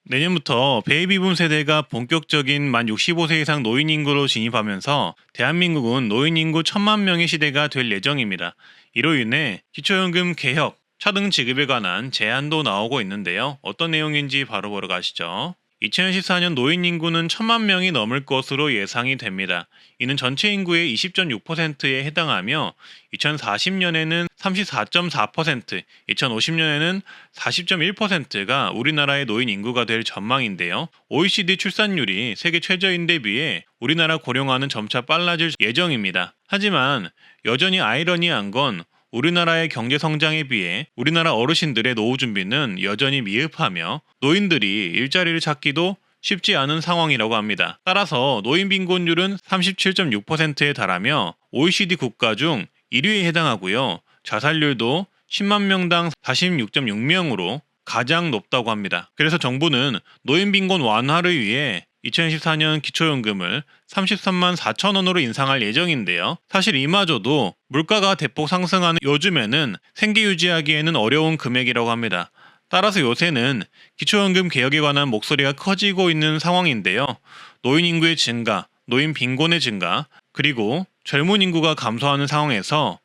내년부터 베이비붐 세대가 본격적인 만 65세 이상 노인 인구로 진입하면서 대한민국은 노인 인구 1,000만 명의 시대가 될 예정입니다. 이로 인해 기초연금 개혁, 차등 지급에 관한 제안도 나오고 있는데요. 어떤 내용인지 바로 보러 가시죠. 2014년 노인 인구는 1,000만 명이 넘을 것으로 예상이 됩니다. 이는 전체 인구의 20.6%에 해당하며 2040년에는 34.4%, 2050년에는 40.1%가 우리나라의 노인 인구가 될 전망인데요. OECD 출산율이 세계 최저인데 비해 우리나라 고령화는 점차 빨라질 예정입니다. 하지만 여전히 아이러니한 건 우리나라의 경제 성장에 비해 우리나라 어르신들의 노후 준비는 여전히 미흡하며 노인들이 일자리를 찾기도 쉽지 않은 상황이라고 합니다. 따라서 노인 빈곤율은 37.6%에 달하며 OECD 국가 중 1위에 해당하고요. 자살률도 10만 명당 46.6명으로 가장 높다고 합니다. 그래서 정부는 노인 빈곤 완화를 위해 2014년 기초연금을 33만 4천 원으로 인상할 예정인데요. 사실 이마저도 물가가 대폭 상승하는 요즘에는 생계 유지하기에는 어려운 금액이라고 합니다. 따라서 요새는 기초연금 개혁에 관한 목소리가 커지고 있는 상황인데요. 노인 인구의 증가, 노인 빈곤의 증가, 그리고 젊은 인구가 감소하는 상황에서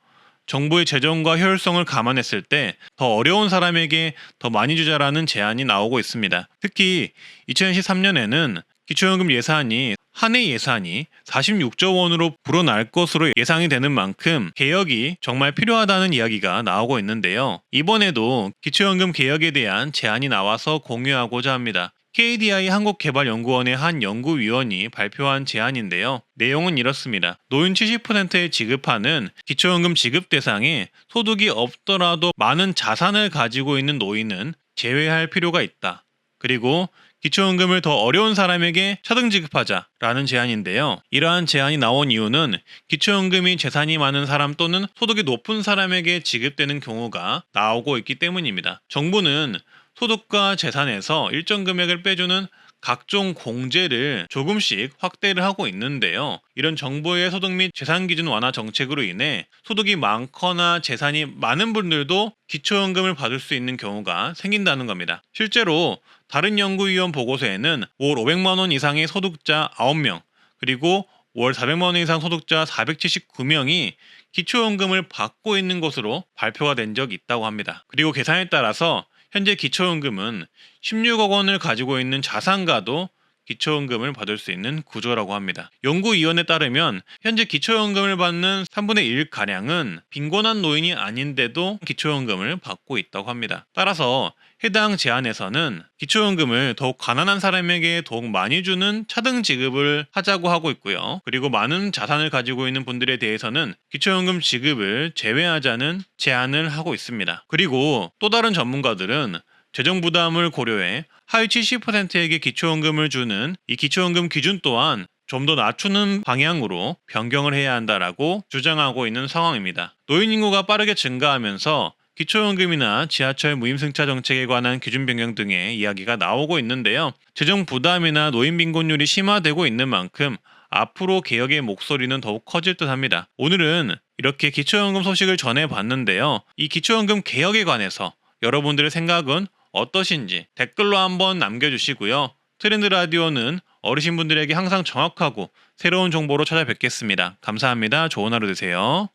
정부의 재정과 효율성을 감안했을 때 더 어려운 사람에게 더 많이 주자라는 제안이 나오고 있습니다. 특히 2013년에는 기초연금 예산이 한 해 예산이 46조 원으로 불어날 것으로 예상이 되는 만큼 개혁이 정말 필요하다는 이야기가 나오고 있는데요. 이번에도 기초연금 개혁에 대한 제안이 나와서 공유하고자 합니다. KDI 한국개발연구원의 한 연구위원이 발표한 제안인데요. 내용은 이렇습니다. 노인 70%에 지급하는 기초연금 지급 대상에 소득이 없더라도 많은 자산을 가지고 있는 노인은 제외할 필요가 있다. 그리고 기초연금을 더 어려운 사람에게 차등 지급하자라는 제안인데요. 이러한 제안이 나온 이유는 기초연금이 재산이 많은 사람 또는 소득이 높은 사람에게 지급되는 경우가 나오고 있기 때문입니다. 정부는 소득과 재산에서 일정 금액을 빼주는 각종 공제를 조금씩 확대를 하고 있는데요. 이런 정부의 소득 및 재산 기준 완화 정책으로 인해 소득이 많거나 재산이 많은 분들도 기초연금을 받을 수 있는 경우가 생긴다는 겁니다. 실제로 다른 연구위원 보고서에는 월 500만 원 이상의 소득자 9명, 그리고 월 400만 원 이상 소득자 479명이 기초연금을 받고 있는 것으로 발표가 된 적이 있다고 합니다. 그리고 계산에 따라서 현재 기초연금은 16억 원을 가지고 있는 자산가도 기초연금을 받을 수 있는 구조라고 합니다. 연구위원에 따르면 현재 기초연금을 받는 3분의 1가량은 빈곤한 노인이 아닌데도 기초연금을 받고 있다고 합니다. 따라서 해당 제안에서는 기초연금을 더욱 가난한 사람에게 더욱 많이 주는 차등 지급을 하자고 하고 있고요. 그리고 많은 자산을 가지고 있는 분들에 대해서는 기초연금 지급을 제외하자는 제안을 하고 있습니다. 그리고 또 다른 전문가들은 재정 부담을 고려해 하위 70%에게 기초연금을 주는 이 기초연금 기준 또한 좀 더 낮추는 방향으로 변경을 해야 한다라고 주장하고 있는 상황입니다. 노인 인구가 빠르게 증가하면서 기초연금이나 지하철 무임승차 정책에 관한 기준 변경 등의 이야기가 나오고 있는데요. 재정 부담이나 노인 빈곤율이 심화되고 있는 만큼 앞으로 개혁의 목소리는 더욱 커질 듯 합니다. 오늘은 이렇게 기초연금 소식을 전해봤는데요. 이 기초연금 개혁에 관해서 여러분들의 생각은 어떠신지 댓글로 한번 남겨주시고요. 트렌드 라디오는 어르신분들에게 항상 정확하고 새로운 정보로 찾아뵙겠습니다. 감사합니다. 좋은 하루 되세요.